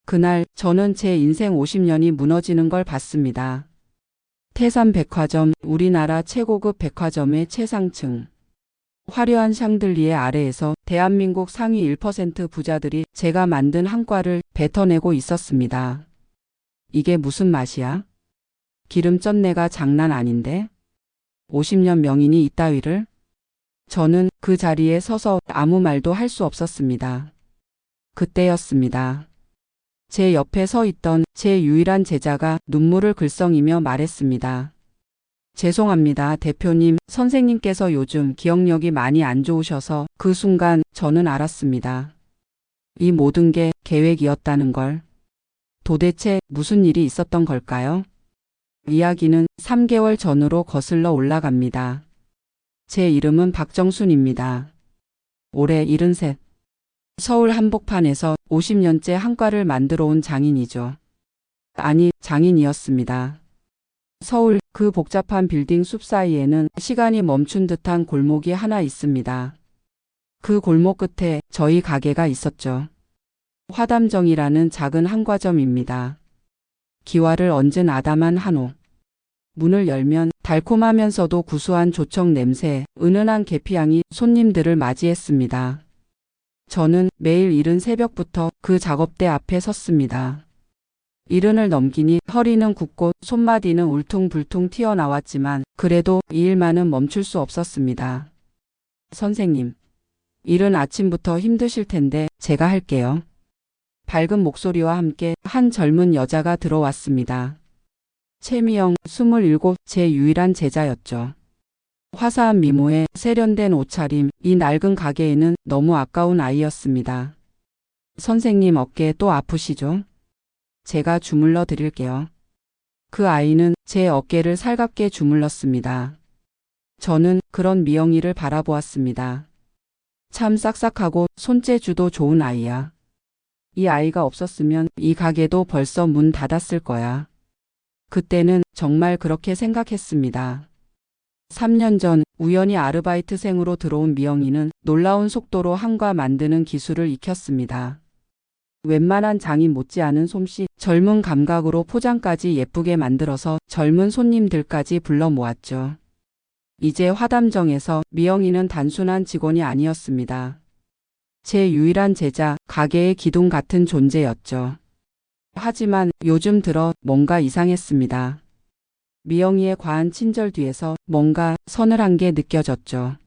그날 저는 제 인생 50년이 무너지는 걸 봤습니다. 태산백화점, 우리나라 최고급 백화점의 최상층. 화려한 샹들리에 아래에서 대한민국 상위 1% 부자들이 제가 만든 한과를 뱉어내고 있었습니다. 이게 무슨 맛이야? 기름 쩐내가 장난 아닌데? 50년 명인이 이따위를? 저는 그 자리에 서서 아무 말도 할 수 없었습니다. 그때였습니다. 제 옆에 서 있던 제 유일한 제자가 눈물을 글썽이며 말했습니다. 죄송합니다, 대표님. 선생님께서 요즘 기억력이 많이 안 좋으셔서. 그 순간 저는 알았습니다. 이 모든 게 계획이었다는 걸. 도대체 무슨 일이 있었던 걸까요? 이야기는 3개월 전으로 거슬러 올라갑니다. 제 이름은 박정순입니다. 올해 73. 서울 한복판에서 50년째 한과를 만들어 온 장인이죠. 아니, 장인이었습니다. 서울 그 복잡한 빌딩 숲 사이에는 시간이 멈춘 듯한 골목이 하나 있습니다. 그 골목 끝에 저희 가게가 있었죠. 화담정이라는 작은 한과점입니다. 기와를 얹은 아담한 한옥. 문을 열면 달콤하면서도 구수한 조청 냄새, 은은한 계피향이 손님들을 맞이했습니다. 저는 매일 이른 새벽부터 그 작업대 앞에 섰습니다. 이른을 넘기니 허리는 굽고 손마디는 울퉁불퉁 튀어나왔지만 그래도 이 일만은 멈출 수 없었습니다. 선생님, 이른 아침부터 힘드실 텐데 제가 할게요. 밝은 목소리와 함께 한 젊은 여자가 들어왔습니다. 최미영, 27, 제 유일한 제자였죠. 화사한 미모에 세련된 옷차림, 이 낡은 가게에는 너무 아까운 아이였습니다. 선생님 어깨 또 아프시죠? 제가 주물러 드릴게요. 그 아이는 제 어깨를 살갑게 주물렀습니다. 저는 그런 미영이를 바라보았습니다. 참 싹싹하고 손재주도 좋은 아이야. 이 아이가 없었으면 이 가게도 벌써 문 닫았을 거야. 그때는 정말 그렇게 생각했습니다. 3년 전 우연히 아르바이트생으로 들어온 미영이는 놀라운 속도로 한과 만드는 기술을 익혔습니다. 웬만한 장인 못지않은 솜씨, 젊은 감각으로 포장까지 예쁘게 만들어서 젊은 손님들까지 불러 모았죠. 이제 화담정에서 미영이는 단순한 직원이 아니었습니다. 제 유일한 제자, 가게의 기둥 같은 존재였죠. 하지만 요즘 들어 뭔가 이상했습니다. 미영이의 과한 친절 뒤에서 뭔가 서늘한 게 느껴졌죠.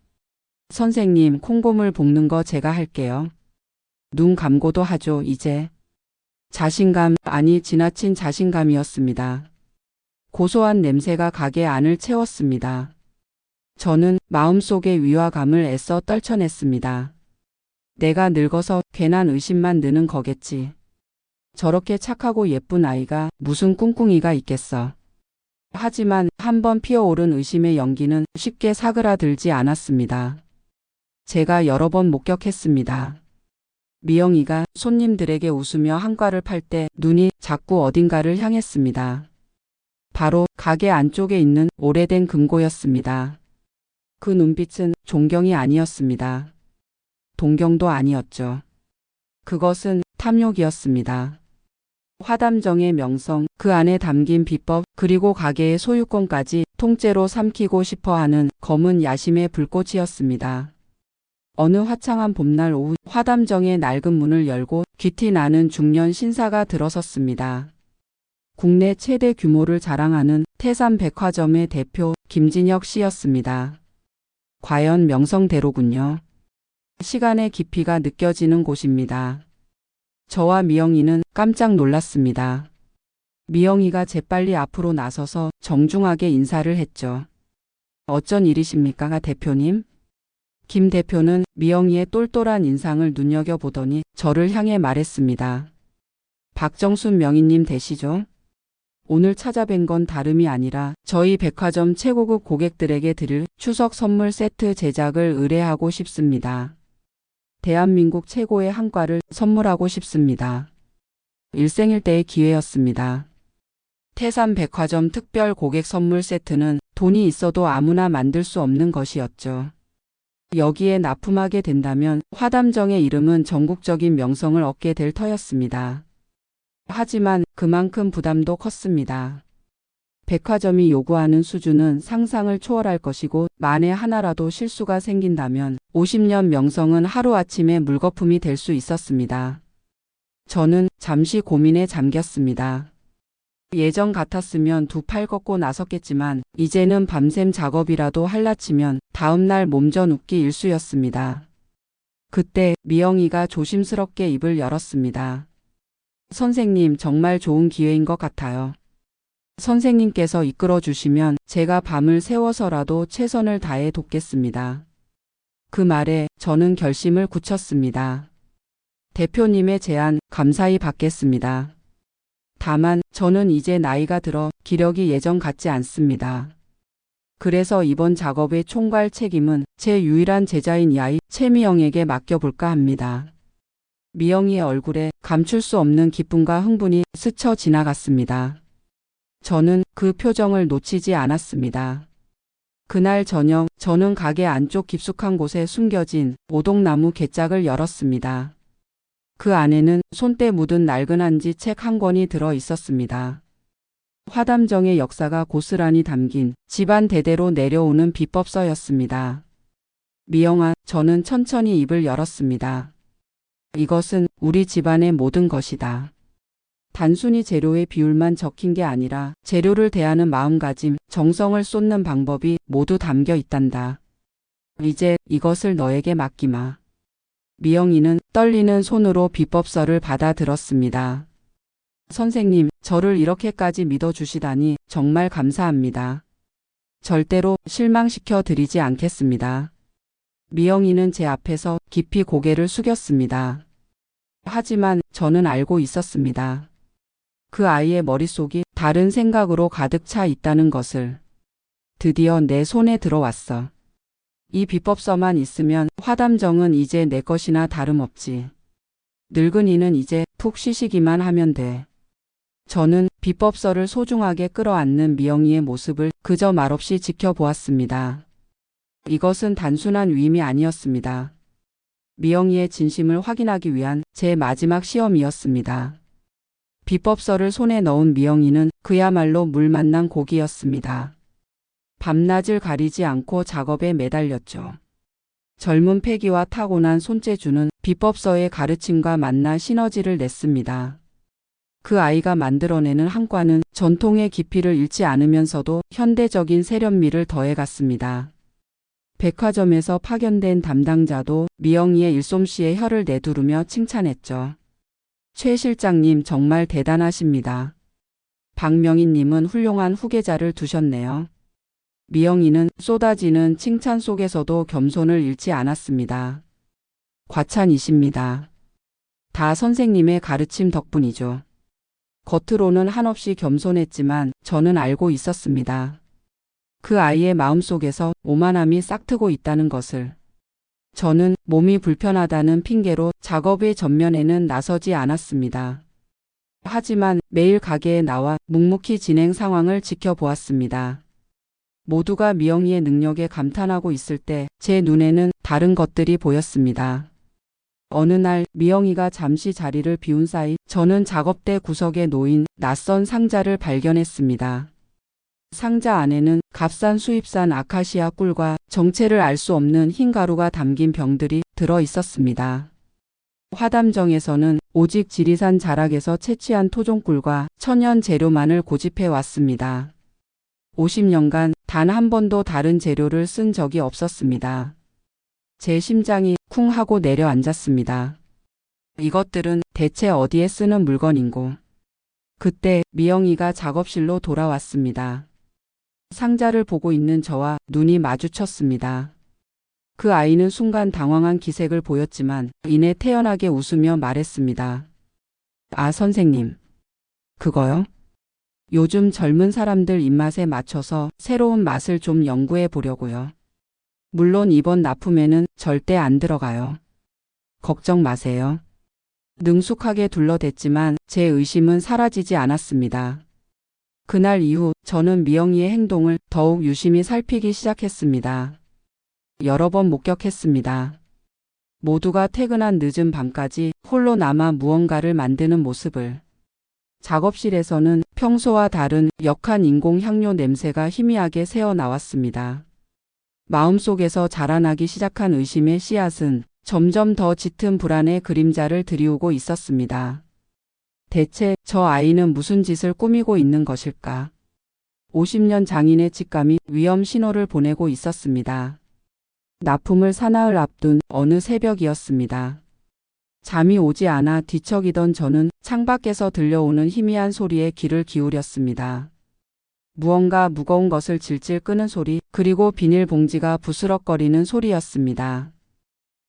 선생님, 콩고물 볶는 거 제가 할게요. 눈 감고도 하죠, 이제. 자신감, 아니 지나친 자신감이었습니다. 고소한 냄새가 가게 안을 채웠습니다. 저는 마음속의 위화감을 애써 떨쳐냈습니다. 내가 늙어서 괜한 의심만 느는 거겠지. 저렇게 착하고 예쁜 아이가 무슨 꿍꿍이가 있겠어. 하지만 한번 피어오른 의심의 연기는 쉽게 사그라들지 않았습니다. 제가 여러 번 목격했습니다. 미영이가 손님들에게 웃으며 한과를 팔 때 눈이 자꾸 어딘가를 향했습니다. 바로 가게 안쪽에 있는 오래된 금고였습니다. 그 눈빛은 존경이 아니었습니다. 동경도 아니었죠. 그것은 탐욕이었습니다. 화담정의 명성, 그 안에 담긴 비법, 그리고 가게의 소유권까지 통째로 삼키고 싶어하는 검은 야심의 불꽃이었습니다. 어느 화창한 봄날 오후 화담정의 낡은 문을 열고 귀티 나는 중년 신사가 들어섰습니다. 국내 최대 규모를 자랑하는 태산백화점의 대표 김진혁 씨였습니다. 과연 명성대로군요. 시간의 깊이가 느껴지는 곳입니다. 저와 미영이는 깜짝 놀랐습니다. 미영이가 재빨리 앞으로 나서서 정중하게 인사를 했죠. 어쩐 일이십니까, 대표님? 김 대표는 미영이의 똘똘한 인상을 눈여겨보더니 저를 향해 말했습니다. 박정순 명인님 되시죠? 오늘 찾아뵌 건 다름이 아니라 저희 백화점 최고급 고객들에게 드릴 추석 선물 세트 제작을 의뢰하고 싶습니다. 대한민국 최고의 한과를 선물하고 싶습니다. 일생일대의 기회였습니다. 태산백화점 특별 고객 선물 세트는 돈이 있어도 아무나 만들 수 없는 것이었죠. 여기에 납품하게 된다면 화담정의 이름은 전국적인 명성을 얻게 될 터였습니다. 하지만 그만큼 부담도 컸습니다. 백화점이 요구하는 수준은 상상을 초월할 것이고 만에 하나라도 실수가 생긴다면 50년 명성은 하루아침에 물거품이 될 수 있었습니다. 저는 잠시 고민에 잠겼습니다. 예전 같았으면 두 팔 걷고 나섰겠지만 이제는 밤샘 작업이라도 할라치면 다음날 몸져 눕기 일쑤였습니다. 그때 미영이가 조심스럽게 입을 열었습니다. 선생님, 정말 좋은 기회인 것 같아요. 선생님께서 이끌어 주시면 제가 밤을 새워서라도 최선을 다해 돕겠습니다. 그 말에 저는 결심을 굳혔습니다. 대표님의 제안 감사히 받겠습니다. 다만 저는 이제 나이가 들어 기력이 예전 같지 않습니다. 그래서 이번 작업의 총괄 책임은 제 유일한 제자인 이 아이 최미영에게 맡겨볼까 합니다. 미영이의 얼굴에 감출 수 없는 기쁨과 흥분이 스쳐 지나갔습니다. 저는 그 표정을 놓치지 않았습니다. 그날 저녁 저는 가게 안쪽 깊숙한 곳에 숨겨진 오동나무 갯짝을 열었습니다. 그 안에는 손때 묻은 낡은 한지 책 한 권이 들어 있었습니다. 화담정의 역사가 고스란히 담긴 집안 대대로 내려오는 비법서였습니다. 미영아, 저는 천천히 입을 열었습니다. 이것은 우리 집안의 모든 것이다. 단순히 재료의 비율만 적힌 게 아니라 재료를 대하는 마음가짐, 정성을 쏟는 방법이 모두 담겨 있단다. 이제 이것을 너에게 맡기마. 미영이는 떨리는 손으로 비법서를 받아들었습니다. 선생님, 저를 이렇게까지 믿어주시다니 정말 감사합니다. 절대로 실망시켜 드리지 않겠습니다. 미영이는 제 앞에서 깊이 고개를 숙였습니다. 하지만 저는 알고 있었습니다. 그 아이의 머릿속이 다른 생각으로 가득 차 있다는 것을. 드디어 내 손에 들어왔어. 이 비법서만 있으면 화담정은 이제 내 것이나 다름없지. 늙은이는 이제 푹 쉬시기만 하면 돼. 저는 비법서를 소중하게 끌어안는 미영이의 모습을 그저 말없이 지켜보았습니다. 이것은 단순한 위임이 아니었습니다. 미영이의 진심을 확인하기 위한 제 마지막 시험이었습니다. 비법서를 손에 넣은 미영이는 그야말로 물 만난 고기였습니다. 밤낮을 가리지 않고 작업에 매달렸죠. 젊은 패기와 타고난 손재주는 비법서의 가르침과 만나 시너지를 냈습니다. 그 아이가 만들어내는 한 과는 전통의 깊이를 잃지 않으면서도 현대적인 세련미를 더해갔습니다. 백화점에서 파견된 담당자도 미영이의 일솜씨에 혀를 내두르며 칭찬했죠. 최 실장님 정말 대단하십니다. 박명희님은 훌륭한 후계자를 두셨네요. 미영이는 쏟아지는 칭찬 속에서도 겸손을 잃지 않았습니다. 과찬이십니다. 다 선생님의 가르침 덕분이죠. 겉으로는 한없이 겸손했지만 저는 알고 있었습니다. 그 아이의 마음속에서 오만함이 싹트고 있다는 것을. 저는 몸이 불편하다는 핑계로 작업의 전면에는 나서지 않았습니다. 하지만 매일 가게에 나와 묵묵히 진행 상황을 지켜보았습니다. 모두가 미영이의 능력에 감탄하고 있을 때 제 눈에는 다른 것들이 보였습니다. 어느 날 미영이가 잠시 자리를 비운 사이 저는 작업대 구석에 놓인 낯선 상자를 발견했습니다. 상자 안에는 값싼 수입산 아카시아 꿀과 정체를 알 수 없는 흰 가루가 담긴 병들이 들어 있었습니다. 화담정에서는 오직 지리산 자락에서 채취한 토종꿀과 천연 재료만을 고집해 왔습니다. 50년간 단 한 번도 다른 재료를 쓴 적이 없었습니다. 제 심장이 쿵 하고 내려앉았습니다. 이것들은 대체 어디에 쓰는 물건인고. 그때 미영이가 작업실로 돌아왔습니다. 상자를 보고 있는 저와 눈이 마주쳤습니다. 그 아이는 순간 당황한 기색을 보였지만 이내 태연하게 웃으며 말했습니다. 아, 선생님. 그거요? 요즘 젊은 사람들 입맛에 맞춰서 새로운 맛을 좀 연구해 보려고요. 물론 이번 납품에는 절대 안 들어가요. 걱정 마세요. 능숙하게 둘러댔지만 제 의심은 사라지지 않았습니다. 그날 이후 저는 미영이의 행동을 더욱 유심히 살피기 시작했습니다. 여러 번 목격했습니다. 모두가 퇴근한 늦은 밤까지 홀로 남아 무언가를 만드는 모습을. 작업실에서는 평소와 다른 역한 인공 향료 냄새가 희미하게 새어 나왔습니다. 마음속에서 자라나기 시작한 의심의 씨앗은 점점 더 짙은 불안의 그림자를 드리우고 있었습니다. 대체 저 아이는 무슨 짓을 꾸미고 있는 것일까? 50년 장인의 직감이 위험 신호를 보내고 있었습니다. 납품을 사나흘 앞둔 어느 새벽이었습니다. 잠이 오지 않아 뒤척이던 저는 창밖에서 들려오는 희미한 소리에 귀를 기울였습니다. 무언가 무거운 것을 질질 끄는 소리, 그리고 비닐봉지가 부스럭거리는 소리였습니다.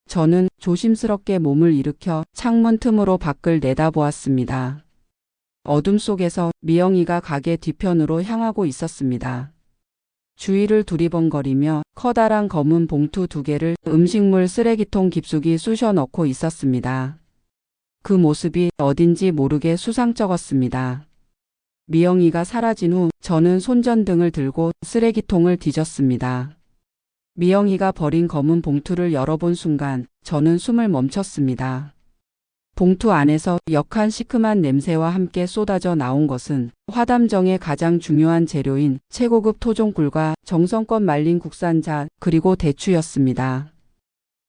저는 조심스럽게 몸을 일으켜 창문 틈으로 밖을 내다보았습니다. 어둠 속에서 미영이가 가게 뒤편으로 향하고 있었습니다. 주위를 두리번거리며 커다란 검은 봉투 2개를 음식물 쓰레기통 깊숙이 쑤셔 넣고 있었습니다. 그 모습이 어딘지 모르게 수상쩍었습니다. 미영이가 사라진 후 저는 손전등을 들고 쓰레기통을 뒤졌습니다. 미영이가 버린 검은 봉투를 열어본 순간 저는 숨을 멈췄습니다. 봉투 안에서 역한 시큼한 냄새와 함께 쏟아져 나온 것은 화담정의 가장 중요한 재료인 최고급 토종꿀과 정성껏 말린 국산자 그리고 대추였습니다.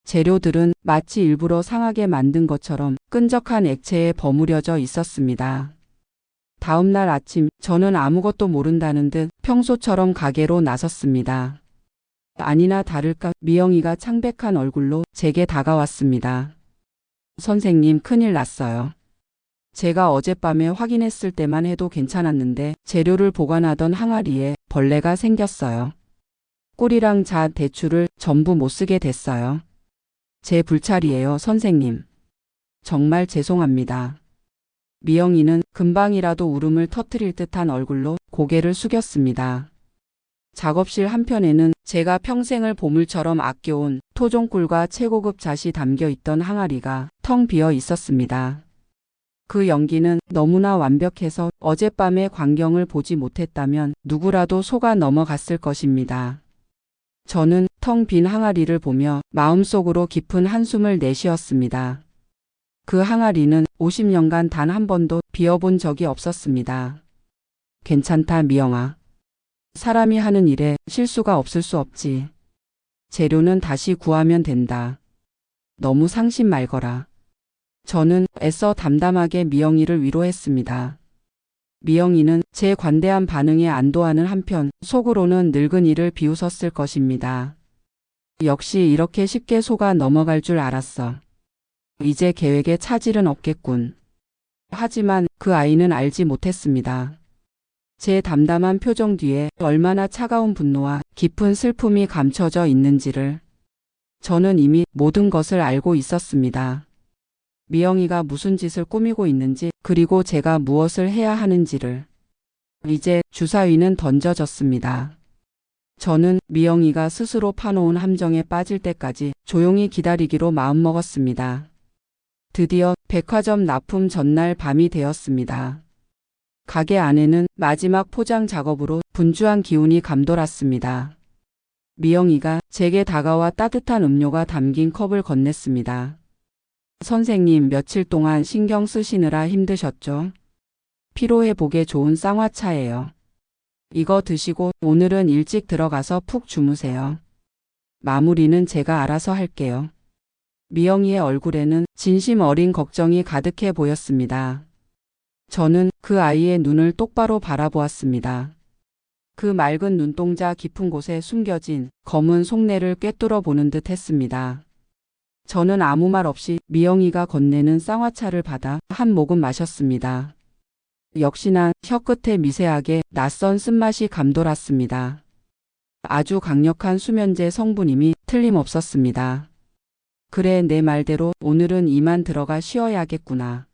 재료들은 마치 일부러 상하게 만든 것처럼 끈적한 액체에 버무려져 있었습니다. 다음 날 아침 저는 아무것도 모른다는 듯 평소처럼 가게로 나섰습니다. 아니나 다를까 미영이가 창백한 얼굴로 제게 다가왔습니다. 선생님, 큰일 났어요. 제가 어젯밤에 확인했을 때만 해도 괜찮았는데 재료를 보관하던 항아리에 벌레가 생겼어요. 꿀이랑 잣, 대추를 전부 못 쓰게 됐어요. 제 불찰이에요, 선생님. 정말 죄송합니다. 미영이는 금방이라도 울음을 터뜨릴 듯한 얼굴로 고개를 숙였습니다. 작업실 한편에는 제가 평생을 보물처럼 아껴온 토종꿀과 최고급 잣이 담겨 있던 항아리가 텅 비어 있었습니다. 그 연기는 너무나 완벽해서 어젯밤의 광경을 보지 못했다면 누구라도 속아 넘어갔을 것입니다. 저는 텅 빈 항아리를 보며 마음속으로 깊은 한숨을 내쉬었습니다. 그 항아리는 50년간 단 한 번도 비어본 적이 없었습니다. 괜찮다, 미영아. 사람이 하는 일에 실수가 없을 수 없지. 재료는 다시 구하면 된다. 너무 상심 말거라. 저는 애써 담담하게 미영이를 위로했습니다. 미영이는 제 관대한 반응에 안도하는 한편 속으로는 늙은이를 비웃었을 것입니다. 역시 이렇게 쉽게 속아 넘어갈 줄 알았어. 이제 계획에 차질은 없겠군. 하지만 그 아이는 알지 못했습니다. 제 담담한 표정 뒤에 얼마나 차가운 분노와 깊은 슬픔이 감춰져 있는지를. 저는 이미 모든 것을 알고 있었습니다. 미영이가 무슨 짓을 꾸미고 있는지, 그리고 제가 무엇을 해야 하는지를. 이제 주사위는 던져졌습니다. 저는 미영이가 스스로 파놓은 함정에 빠질 때까지 조용히 기다리기로 마음먹었습니다. 드디어 백화점 납품 전날 밤이 되었습니다. 가게 안에는 마지막 포장 작업으로 분주한 기운이 감돌았습니다. 미영이가 제게 다가와 따뜻한 음료가 담긴 컵을 건넸습니다. 선생님, 며칠 동안 신경 쓰시느라 힘드셨죠? 피로회복에 좋은 쌍화차예요. 이거 드시고 오늘은 일찍 들어가서 푹 주무세요. 마무리는 제가 알아서 할게요. 미영이의 얼굴에는 진심 어린 걱정이 가득해 보였습니다. 저는 그 아이의 눈을 똑바로 바라보았습니다. 그 맑은 눈동자 깊은 곳에 숨겨진 검은 속내를 꿰뚫어 보는 듯 했습니다. 저는 아무 말 없이 미영이가 건네는 쌍화차를 받아 한 모금 마셨습니다. 역시나 혀끝에 미세하게 낯선 쓴맛이 감돌았습니다. 아주 강력한 수면제 성분임이 틀림없었습니다. 그래, 내 말대로 오늘은 이만 들어가 쉬어야겠구나.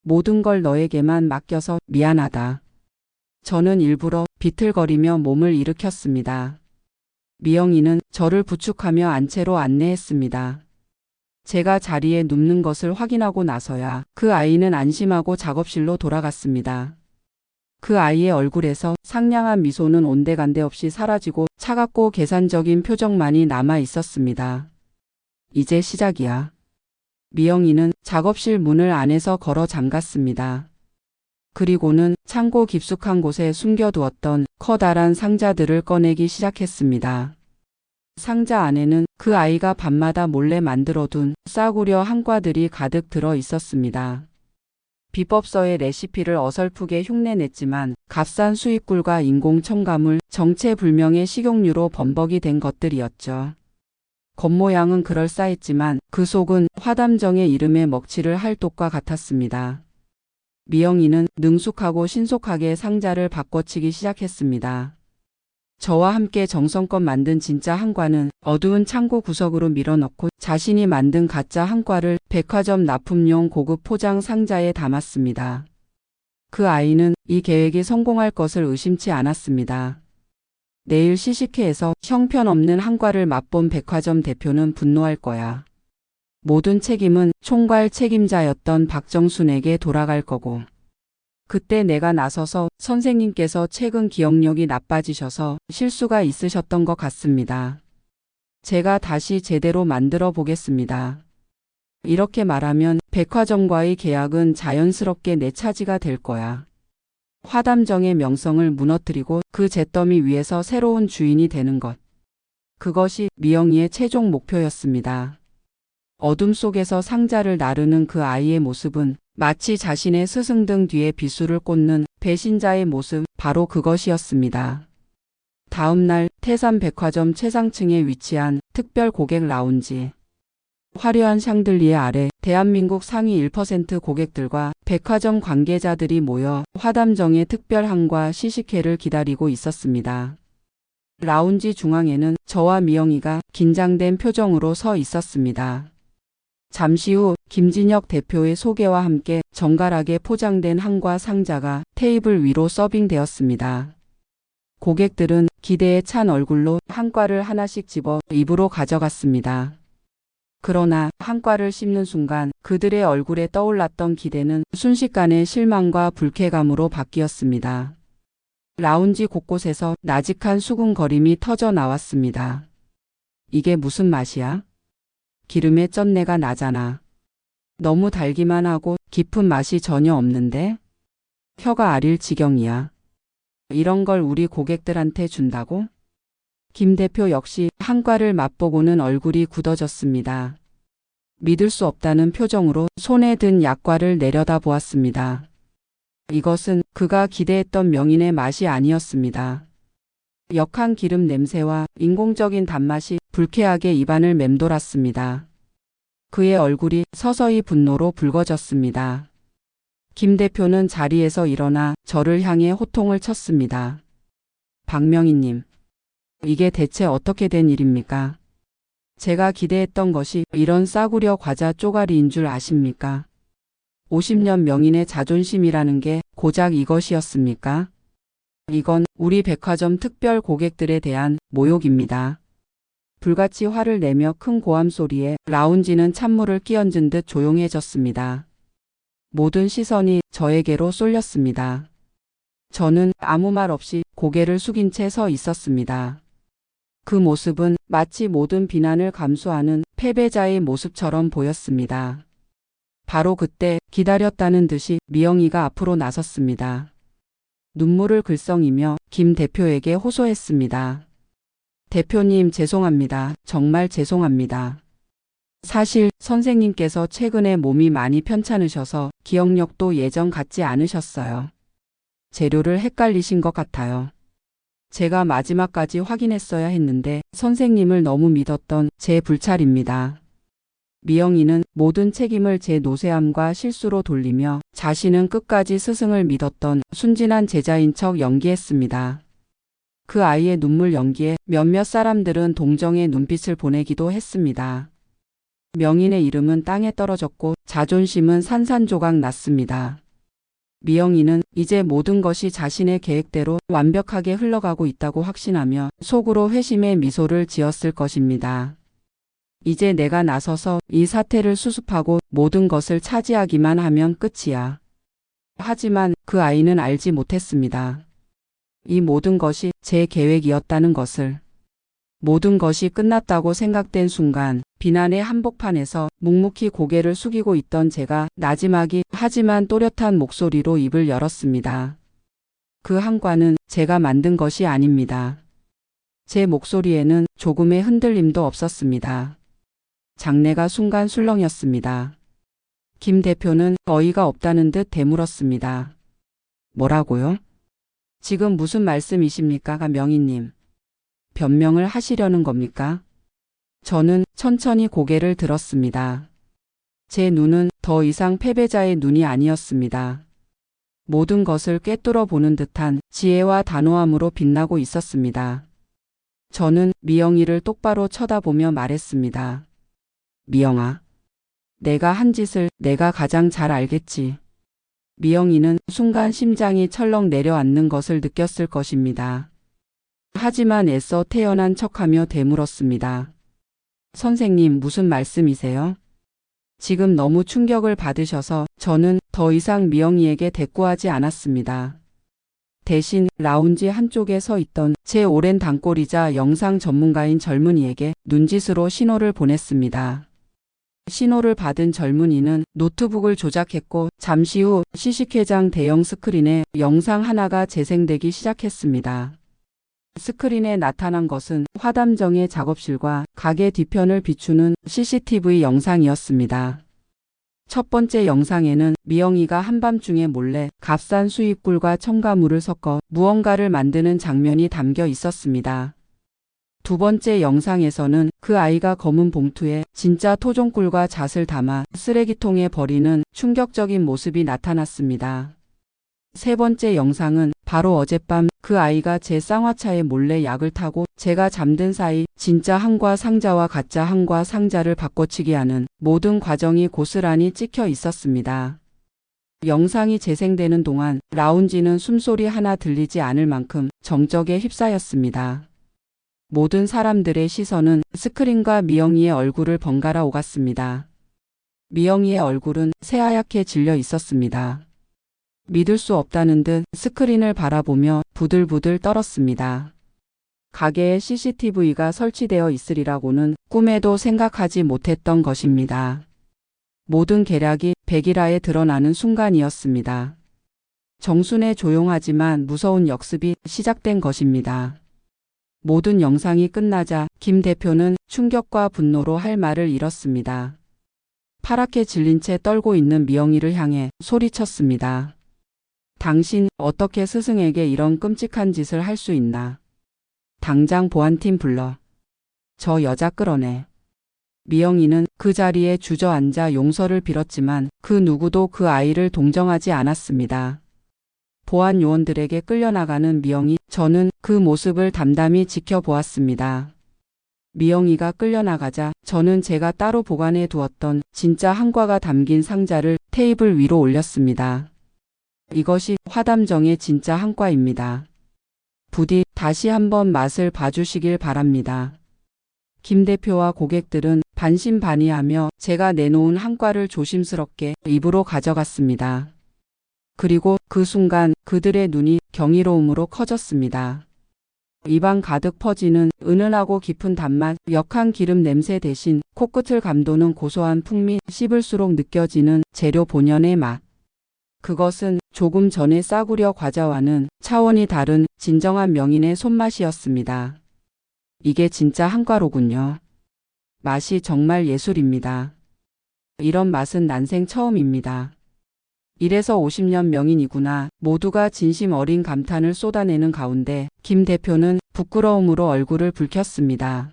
모든 걸 너에게만 맡겨서 미안하다. 저는 일부러 비틀거리며 몸을 일으켰습니다. 미영이는 저를 부축하며 안채로 안내했습니다. 제가 자리에 눕는 것을 확인하고 나서야 그 아이는 안심하고 작업실로 돌아갔습니다. 그 아이의 얼굴에서 상냥한 미소는 온데간데 없이 사라지고 차갑고 계산적인 표정만이 남아 있었습니다. 이제 시작이야. 미영이는 작업실 문을 안에서 걸어 잠갔습니다. 그리고는 창고 깊숙한 곳에 숨겨두었던 커다란 상자들을 꺼내기 시작했습니다. 상자 안에는 그 아이가 밤마다 몰래 만들어둔 싸구려 한과들이 가득 들어 있었습니다. 비법서의 레시피를 어설프게 흉내냈지만 값싼 수입꿀과 인공 첨가물, 정체불명의 식용유로 범벅이 된 것들이었죠. 겉모양은 그럴싸했지만 그 속은 화담정의 이름에 먹칠을 할 독과 같았습니다. 미영이는 능숙하고 신속하게 상자를 바꿔치기 시작했습니다. 저와 함께 정성껏 만든 진짜 한과는 어두운 창고 구석으로 밀어넣고 자신이 만든 가짜 한과를 백화점 납품용 고급 포장 상자에 담았습니다. 그 아이는 이 계획이 성공할 것을 의심치 않았습니다. 내일 시식회에서 형편없는 한과를 맛본 백화점 대표는 분노할 거야. 모든 책임은 총괄 책임자였던 박정순에게 돌아갈 거고. 그때 내가 나서서 선생님께서 최근 기억력이 나빠지셔서 실수가 있으셨던 것 같습니다. 제가 다시 제대로 만들어 보겠습니다. 이렇게 말하면 백화점과의 계약은 자연스럽게 내 차지가 될 거야. 화담정의 명성을 무너뜨리고 그 잿더미 위에서 새로운 주인이 되는 것. 그것이 미영이의 최종 목표였습니다. 어둠 속에서 상자를 나르는 그 아이의 모습은 마치 자신의 스승등 뒤에 비수를 꽂는 배신자의 모습, 바로 그것이었습니다. 다음 날 태산 백화점 최상층에 위치한 특별 고객 라운지. 화려한 샹들리에 아래 대한민국 상위 1% 고객들과 백화점 관계자들이 모여 화담정의 특별 한과 시식회를 기다리고 있었습니다. 라운지 중앙에는 저와 미영이가 긴장된 표정으로 서 있었습니다. 잠시 후 김진혁 대표의 소개와 함께 정갈하게 포장된 한과 상자가 테이블 위로 서빙되었습니다. 고객들은 기대에 찬 얼굴로 한과를 하나씩 집어 입으로 가져갔습니다. 그러나 한과를 씹는 순간 그들의 얼굴에 떠올랐던 기대는 순식간에 실망과 불쾌감으로 바뀌었습니다. 라운지 곳곳에서 나직한 수군거림이 터져 나왔습니다. 이게 무슨 맛이야? 기름의 쩐내가 나잖아. 너무 달기만 하고 깊은 맛이 전혀 없는데? 혀가 아릴 지경이야. 이런 걸 우리 고객들한테 준다고? 김 대표 역시 한과를 맛보고는 얼굴이 굳어졌습니다. 믿을 수 없다는 표정으로 손에 든 약과를 내려다 보았습니다. 이것은 그가 기대했던 명인의 맛이 아니었습니다. 역한 기름 냄새와 인공적인 단맛이 불쾌하게 입안을 맴돌았습니다. 그의 얼굴이 서서히 분노로 붉어졌습니다. 김 대표는 자리에서 일어나 저를 향해 호통을 쳤습니다. 박명희님, 이게 대체 어떻게 된 일입니까? 제가 기대했던 것이 이런 싸구려 과자 쪼가리인 줄 아십니까? 50년 명인의 자존심이라는 게 고작 이것이었습니까? 이건 우리 백화점 특별 고객들에 대한 모욕입니다. 불같이 화를 내며 큰 고함 소리에 라운지는 찬물을 끼얹은 듯 조용해졌습니다. 모든 시선이 저에게로 쏠렸습니다. 저는 아무 말 없이 고개를 숙인 채 서 있었습니다. 그 모습은 마치 모든 비난을 감수하는 패배자의 모습처럼 보였습니다. 바로 그때 기다렸다는 듯이 미영이가 앞으로 나섰습니다. 눈물을 글썽이며 김 대표에게 호소했습니다. 대표님 죄송합니다. 정말 죄송합니다. 사실 선생님께서 최근에 몸이 많이 편찮으셔서 기억력도 예전 같지 않으셨어요. 재료를 헷갈리신 것 같아요. 제가 마지막까지 확인했어야 했는데 선생님을 너무 믿었던 제 불찰입니다. 미영이는 모든 책임을 제 노쇠함과 실수로 돌리며 자신은 끝까지 스승을 믿었던 순진한 제자인 척 연기했습니다. 그 아이의 눈물 연기에 몇몇 사람들은 동정의 눈빛을 보내기도 했습니다. 명인의 이름은 땅에 떨어졌고 자존심은 산산조각 났습니다. 미영이는 이제 모든 것이 자신의 계획대로 완벽하게 흘러가고 있다고 확신하며 속으로 회심의 미소를 지었을 것입니다. 이제 내가 나서서 이 사태를 수습하고 모든 것을 차지하기만 하면 끝이야. 하지만 그 아이는 알지 못했습니다. 이 모든 것이 제 계획이었다는 것을. 모든 것이 끝났다고 생각된 순간 비난의 한복판에서 묵묵히 고개를 숙이고 있던 제가 나지막이 하지만 또렷한 목소리로 입을 열었습니다. 그 한과는 제가 만든 것이 아닙니다. 제 목소리에는 조금의 흔들림도 없었습니다. 장내가 순간 술렁였습니다. 김 대표는 어이가 없다는 듯 되물었습니다. 뭐라고요? 지금 무슨 말씀이십니까, 명희님? 변명을 하시려는 겁니까? 저는 천천히 고개를 들었습니다. 제 눈은 더 이상 패배자의 눈이 아니었습니다. 모든 것을 꿰뚫어 보는 듯한 지혜와 단호함으로 빛나고 있었습니다. 저는 미영이를 똑바로 쳐다보며 말했습니다. 미영아, 내가 한 짓을 내가 가장 잘 알겠지. 미영이는 순간 심장이 철렁 내려앉는 것을 느꼈을 것입니다. 하지만 애써 태연한 척하며 되물었습니다. 선생님, 무슨 말씀이세요? 지금 너무 충격을 받으셔서 저는 더 이상 미영이에게 대꾸하지 않았습니다. 대신 라운지 한쪽에 서 있던 제 오랜 단골이자 영상 전문가인 젊은이에게 눈짓으로 신호를 보냈습니다. 신호를 받은 젊은이는 노트북을 조작했고 잠시 후 시식회장 대형 스크린에 영상 하나가 재생되기 시작했습니다. 스크린에 나타난 것은 화담정의 작업실과 가게 뒤편을 비추는 CCTV 영상이었습니다. 첫 번째 영상에는 미영이가 한밤중에 몰래 값싼 수입굴과 첨가물을 섞어 무언가를 만드는 장면이 담겨 있었습니다. 두 번째 영상에서는 그 아이가 검은 봉투에 진짜 토종꿀과 잣을 담아 쓰레기통에 버리는 충격적인 모습이 나타났습니다. 세 번째 영상은 바로 어젯밤 그 아이가 제 쌍화차에 몰래 약을 타고 제가 잠든 사이 진짜 한과 상자와 가짜 한과 상자를 바꿔치기 하는 모든 과정이 고스란히 찍혀 있었습니다. 영상이 재생되는 동안 라운지는 숨소리 하나 들리지 않을 만큼 정적에 휩싸였습니다. 모든 사람들의 시선은 스크린과 미영이의 얼굴을 번갈아 오갔습니다. 미영이의 얼굴은 새하얗게 질려 있었습니다. 믿을 수 없다는 듯 스크린을 바라보며 부들부들 떨었습니다. 가게에 CCTV가 설치되어 있으리라고는 꿈에도 생각하지 못했던 것입니다. 모든 계략이 백일하에 드러나는 순간이었습니다. 정순의 조용하지만 무서운 역습이 시작된 것입니다. 모든 영상이 끝나자 김 대표는 충격과 분노로 할 말을 잃었습니다. 파랗게 질린 채 떨고 있는 미영이를 향해 소리쳤습니다. 당신 어떻게 스승에게 이런 끔찍한 짓을 할 수 있나? 당장 보안팀 불러. 저 여자 끌어내. 미영이는 그 자리에 주저앉아 용서를 빌었지만 그 누구도 그 아이를 동정하지 않았습니다. 보안 요원들에게 끌려나가는 미영이, 저는 그 모습을 담담히 지켜보았습니다. 미영이가 끌려나가자 저는 제가 따로 보관해 두었던 진짜 한과가 담긴 상자를 테이블 위로 올렸습니다. 이것이 화담정의 진짜 한과입니다. 부디 다시 한번 맛을 봐주시길 바랍니다. 김 대표와 고객들은 반신반의하며 제가 내놓은 한과를 조심스럽게 입으로 가져갔습니다. 그리고 그 순간 그들의 눈이 경이로움으로 커졌습니다. 입안 가득 퍼지는 은은하고 깊은 단맛, 역한 기름 냄새 대신 코끝을 감도는 고소한 풍미, 씹을수록 느껴지는 재료 본연의 맛. 그것은 조금 전에 싸구려 과자와는 차원이 다른 진정한 명인의 손맛이었습니다. 이게 진짜 한과로군요. 맛이 정말 예술입니다. 이런 맛은 난생 처음입니다. 이래서 50년 명인이구나. 모두가 진심 어린 감탄을 쏟아내는 가운데 김 대표는 부끄러움으로 얼굴을 붉혔습니다.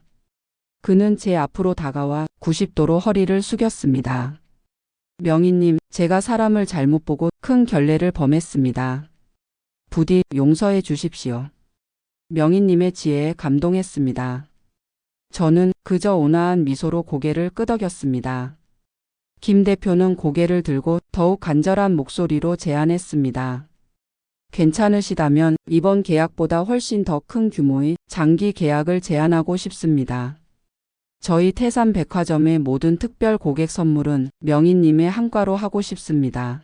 그는 제 앞으로 다가와 90도로 허리를 숙였습니다. 명희님, 제가 사람을 잘못 보고 큰 결례를 범했습니다. 부디 용서해 주십시오. 명희님의 지혜에 감동했습니다. 저는 그저 온화한 미소로 고개를 끄덕였습니다. 김 대표는 고개를 들고 더욱 간절한 목소리로 제안했습니다. 괜찮으시다면 이번 계약보다 훨씬 더 큰 규모의 장기 계약을 제안하고 싶습니다. 저희 태산백화점의 모든 특별 고객 선물은 명희님의 한과로 하고 싶습니다.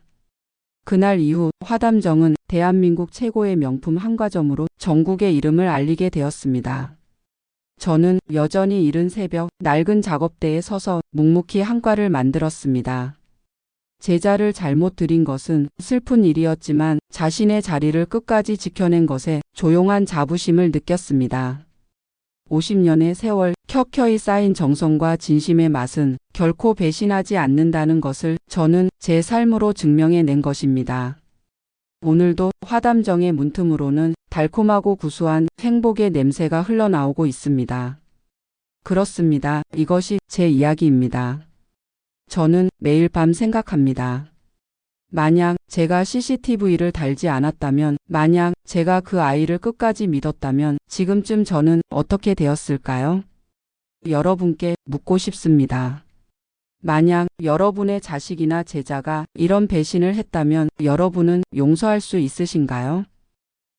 그날 이후 화담정은 대한민국 최고의 명품 한과점으로 전국의 이름을 알리게 되었습니다. 저는 여전히 이른 새벽 낡은 작업대에 서서 묵묵히 한과를 만들었습니다. 제자를 잘못 들인 것은 슬픈 일이었지만 자신의 자리를 끝까지 지켜낸 것에 조용한 자부심을 느꼈습니다. 50년의 세월 켜켜이 쌓인 정성과 진심의 맛은 결코 배신하지 않는다는 것을 저는 제 삶으로 증명해낸 것입니다. 오늘도 화담정의 문틈으로는 달콤하고 구수한 행복의 냄새가 흘러나오고 있습니다. 그렇습니다. 이것이 제 이야기입니다. 저는 매일 밤 생각합니다. 만약 제가 CCTV를 달지 않았다면, 만약 제가 그 아이를 끝까지 믿었다면 지금쯤 저는 어떻게 되었을까요? 여러분께 묻고 싶습니다. 만약 여러분의 자식이나 제자가 이런 배신을 했다면 여러분은 용서할 수 있으신가요?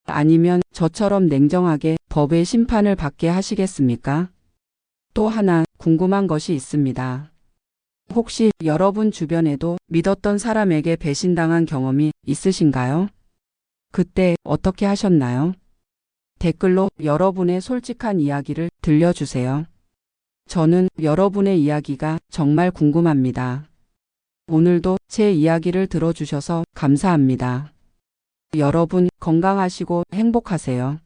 아니면 저처럼 냉정하게 법의 심판을 받게 하시겠습니까? 또 하나 궁금한 것이 있습니다. 혹시 여러분 주변에도 믿었던 사람에게 배신당한 경험이 있으신가요? 그때 어떻게 하셨나요? 댓글로 여러분의 솔직한 이야기를 들려주세요. 저는 여러분의 이야기가 정말 궁금합니다. 오늘도 제 이야기를 들어주셔서 감사합니다. 여러분 건강하시고 행복하세요.